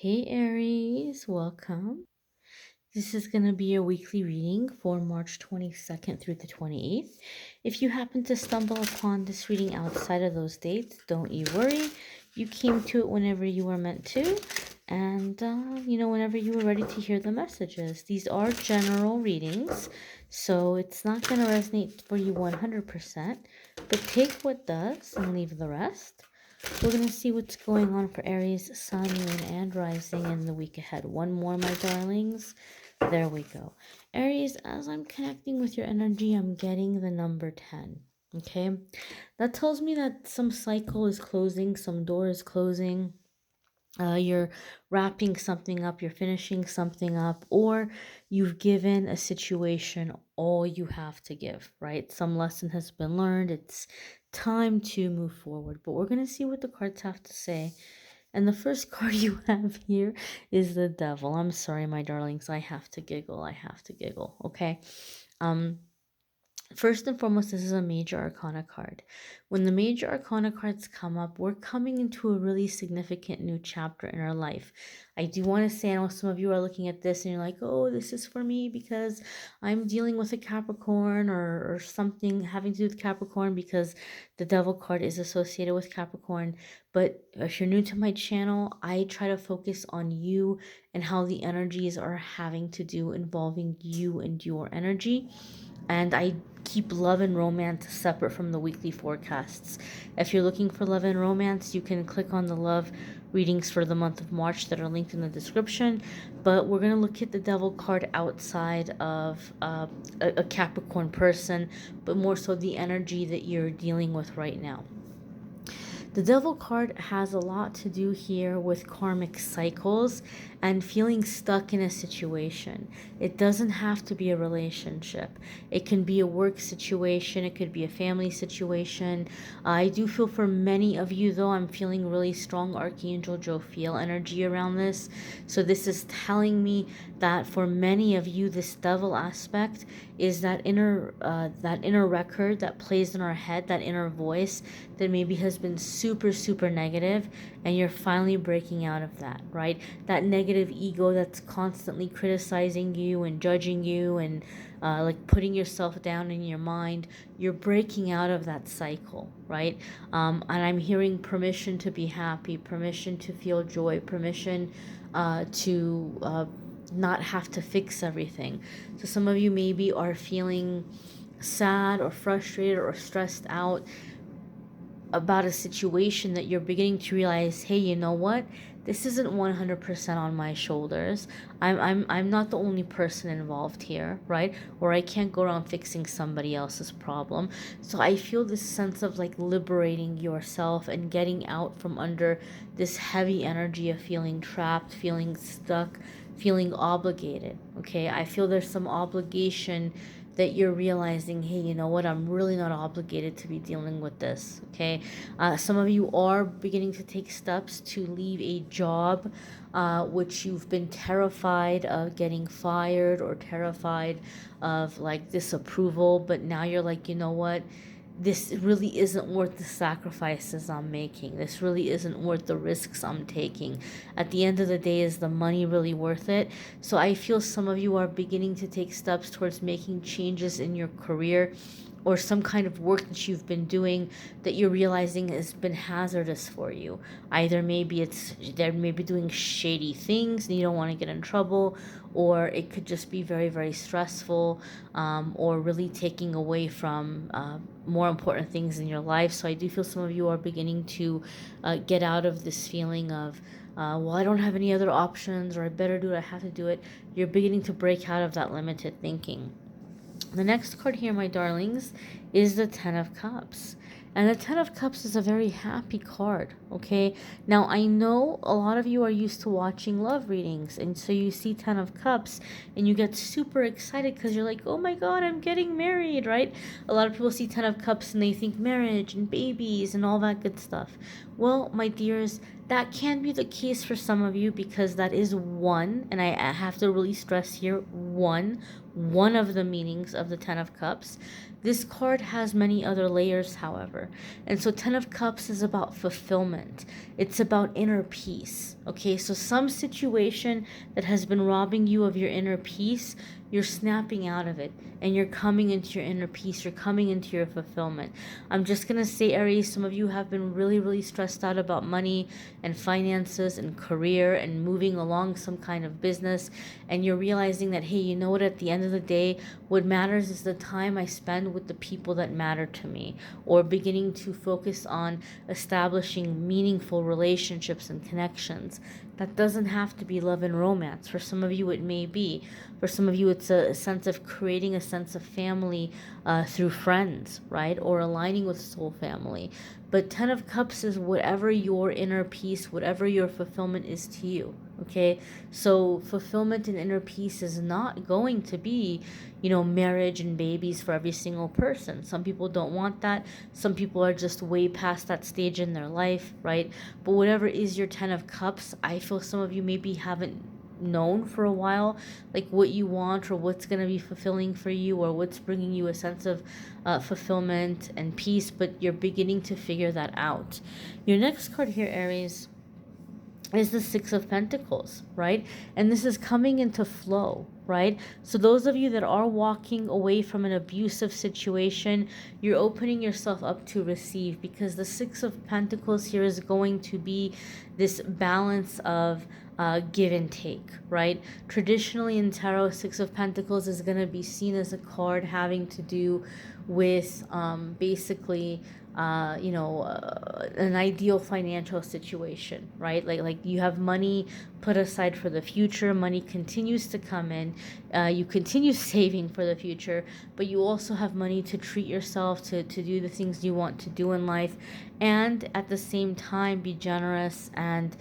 Hey Aries, welcome. This is going to be your weekly reading for March 22nd through the 28th. If you happen to stumble upon this reading outside of those dates, don't you worry. You came to it whenever you were meant to, and whenever you were ready to hear the messages. These are general readings, so it's not going to resonate for you 100%, but take what does and leave the rest. We're going to see what's going on for Aries, Sun, Moon, and Rising in the week ahead. One more, my darlings. There we go. Aries, as I'm connecting with your energy, I'm getting the number 10. Okay? That tells me that some cycle is closing, some door is closing. You're wrapping something up, you're finishing something up, or you've given a situation all you have to give, right? Some lesson has been learned. It's time to move forward. But we're going to see what the cards have to say. And the first card you have here is the Devil. I'm sorry, my darlings. I have to giggle. I have to giggle. Okay. Um, First and foremost, this is a major arcana card. When the major arcana cards come up, we're coming into a really significant new chapter in our life. I do want to say, I know some of you are looking at this and you're like, oh, this is for me because I'm dealing with a Capricorn or something having to do with Capricorn because the Devil card is associated with Capricorn. But if you're new to my channel, I try to focus on you and how the energies are having to do involving you and your energy. And I keep love and romance separate from the weekly forecasts. If you're looking for love and romance, you can click on the love readings for the month of March that are linked in the description. But we're going to look at the Devil card outside of a Capricorn person, but more so the energy that you're dealing with right now. The Devil card has a lot to do here with karmic cycles and feeling stuck in a situation. It doesn't have to be a relationship. It can be a work situation. It could be a family situation. I do feel for many of you, though, I'm feeling really strong Archangel Jophiel energy around this. So this is telling me that for many of you, this Devil aspect is that inner record that plays in our head, that inner voice that maybe has been super negative, and you're finally breaking out of that, right? That negative ego that's constantly criticizing you and judging you and like putting yourself down in your mind. You're breaking out of that cycle, right? And I'm hearing permission to be happy, permission to feel joy, permission to not have to fix everything. So some of you maybe are feeling sad or frustrated or stressed out about a situation that you're beginning to realize, hey, you know what? This isn't 100% on my shoulders. I'm not the only person involved here, right? Or I can't go around fixing somebody else's problem. So I feel this sense of like liberating yourself and getting out from under this heavy energy of feeling trapped, feeling stuck, feeling obligated. Okay, I feel there's some obligation that you're realizing, hey, you know what, I'm really not obligated to be dealing with this. Okay, some of you are beginning to take steps to leave a job which you've been terrified of getting fired or terrified of like disapproval, but now you're like, you know what, this really isn't worth the sacrifices I'm making. This really isn't worth the risks I'm taking. At the end of the day, is the money really worth it? So I feel some of you are beginning to take steps towards making changes in your career or some kind of work that you've been doing that you're realizing has been hazardous for you. Either maybe they're maybe doing shady things and you don't want to get in trouble, or it could just be very stressful, or really taking away from more important things in your life. So I do feel some of you are beginning to get out of this feeling of well, I don't have any other options, or I better do it, I have to do it. You're beginning to break out of that limited thinking. The next card here, my darlings, is the Ten of Cups. And the Ten of Cups is a very happy card, okay? Now, I know a lot of you are used to watching love readings, and so you see Ten of Cups, and you get super excited because you're like, oh my god, I'm getting married, right? A lot of people see Ten of Cups and they think marriage and babies and all that good stuff. Well, my dears, That can be the case for some of you because that is one, and I have to really stress here, one of the meanings of the Ten of Cups. This card has many other layers, however. And so Ten of Cups is about fulfillment. It's about inner peace. Okay, so some situation that has been robbing you of your inner peace, you're snapping out of it and you're coming into your inner peace. You're coming into your fulfillment. I'm just going to say, Aries, some of you have been really, really stressed out about money and finances and career and moving along some kind of business. And you're realizing that, hey, you know what, at the end of the day, what matters is the time I spend with the people that matter to me, or beginning to focus on establishing meaningful relationships and connections. That doesn't have to be love and romance. For some of you, it may be. For some of you, it's a sense of creating a sense of family through friends, right? Or aligning with soul family. But Ten of Cups is whatever your inner peace, whatever your fulfillment is to you, okay? So fulfillment and inner peace is not going to be, marriage and babies for every single person. Some people don't want that. Some people are just way past that stage in their life, right? But whatever is your Ten of Cups, I feel some of you maybe haven't known for a while, like what you want or what's going to be fulfilling for you or what's bringing you a sense of fulfillment and peace, but you're beginning to figure that out. Your next card here, Aries, is the Six of Pentacles, right? And this is coming into flow, right? So those of you that are walking away from an abusive situation, you're opening yourself up to receive, because the Six of Pentacles here is going to be this balance of give and take, right? Traditionally in tarot, Six of Pentacles is going to be seen as a card having to do with basically an ideal financial situation, right? Like you have money put aside for the future. Money continues to come in. You continue saving for the future, but you also have money to treat yourself, to do the things you want to do in life, and at the same time be generous and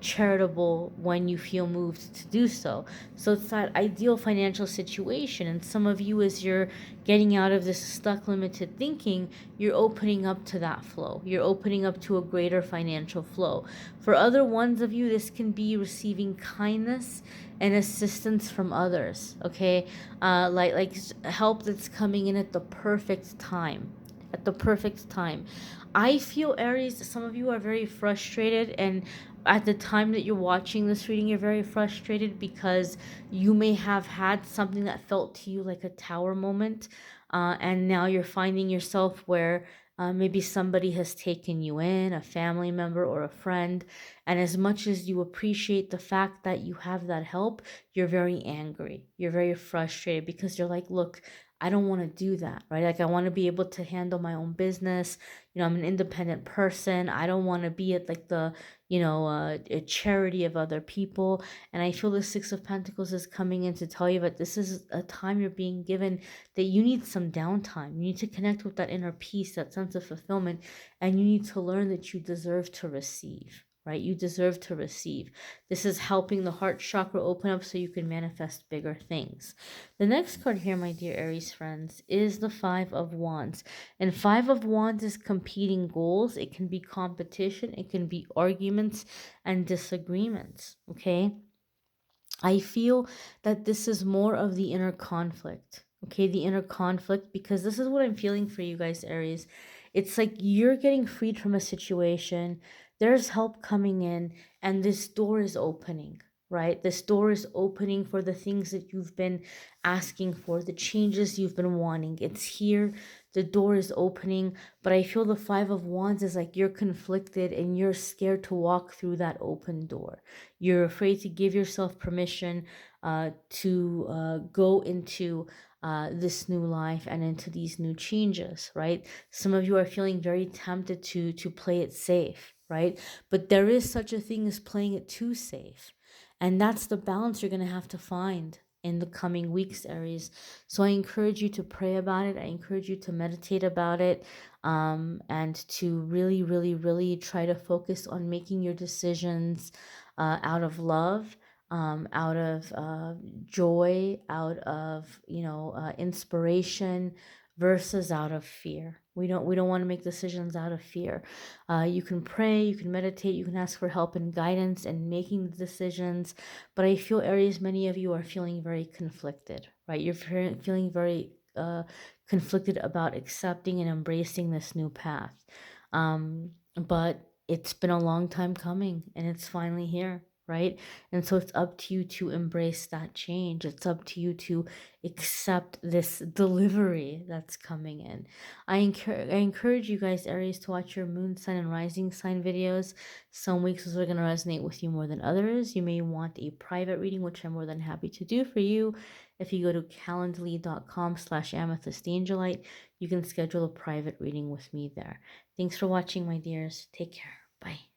charitable when you feel moved to do so. So it's that ideal financial situation. And some of you, as you're getting out of this stuck, limited thinking, you're opening up to that flow. You're opening up to a greater financial flow. For other ones of you, this can be receiving kindness and assistance from others, okay? Like help that's coming in at the perfect time. At the perfect time. I feel, Aries, some of you are very frustrated, and at the time that you're watching this reading, you're very frustrated because you may have had something that felt to you like a tower moment, and now you're finding yourself where maybe somebody has taken you in, a family member or a friend, and as much as you appreciate the fact that you have that help, you're very angry. You're very frustrated because you're like, look, I don't want to do that, right? Like, I want to be able to handle my own business. I'm an independent person. I don't want to be at like the, a charity of other people. And I feel the Six of Pentacles is coming in to tell you that this is a time you're being given that you need some downtime. You need to connect with that inner peace, that sense of fulfillment, and you need to learn that you deserve to receive. Right? You deserve to receive. This is helping the heart chakra open up so you can manifest bigger things. The next card here, my dear Aries friends, is the Five of Wands. And Five of Wands is competing goals. It can be competition. It can be arguments and disagreements. Okay? I feel that this is more of the inner conflict. Okay, the inner conflict, because this is what I'm feeling for you guys, Aries. It's like you're getting freed from a situation, there's help coming in, and this door is opening, right? This door is opening for the things that you've been asking for, the changes you've been wanting. It's here, the door is opening, but I feel the Five of Wands is like you're conflicted and you're scared to walk through that open door. You're afraid to give yourself permission to go into this new life and into these new changes, right? Some of you are feeling very tempted to play it safe, right? But there is such a thing as playing it too safe. And that's the balance you're going to have to find in the coming weeks, Aries. So I encourage you to pray about it. I encourage you to meditate about it, and to really, really, really try to focus on making your decisions out of love, out of joy, out of inspiration, versus out of fear. We don't want to make decisions out of fear. You can pray, you can meditate, you can ask for help and guidance in making the decisions. But I feel, Aries, many of you are feeling very conflicted, right? You're feeling very conflicted about accepting and embracing this new path. But it's been a long time coming and it's finally here, right? And so it's up to you to embrace that change. It's up to you to accept this delivery that's coming in. I encourage you guys, Aries, to watch your moon sign and rising sign videos. Some weeks those are going to resonate with you more than others. You may want a private reading, which I'm more than happy to do for you. If you go to calendly.com/amethystangelite, you can schedule a private reading with me there. Thanks for watching, my dears. Take care. Bye.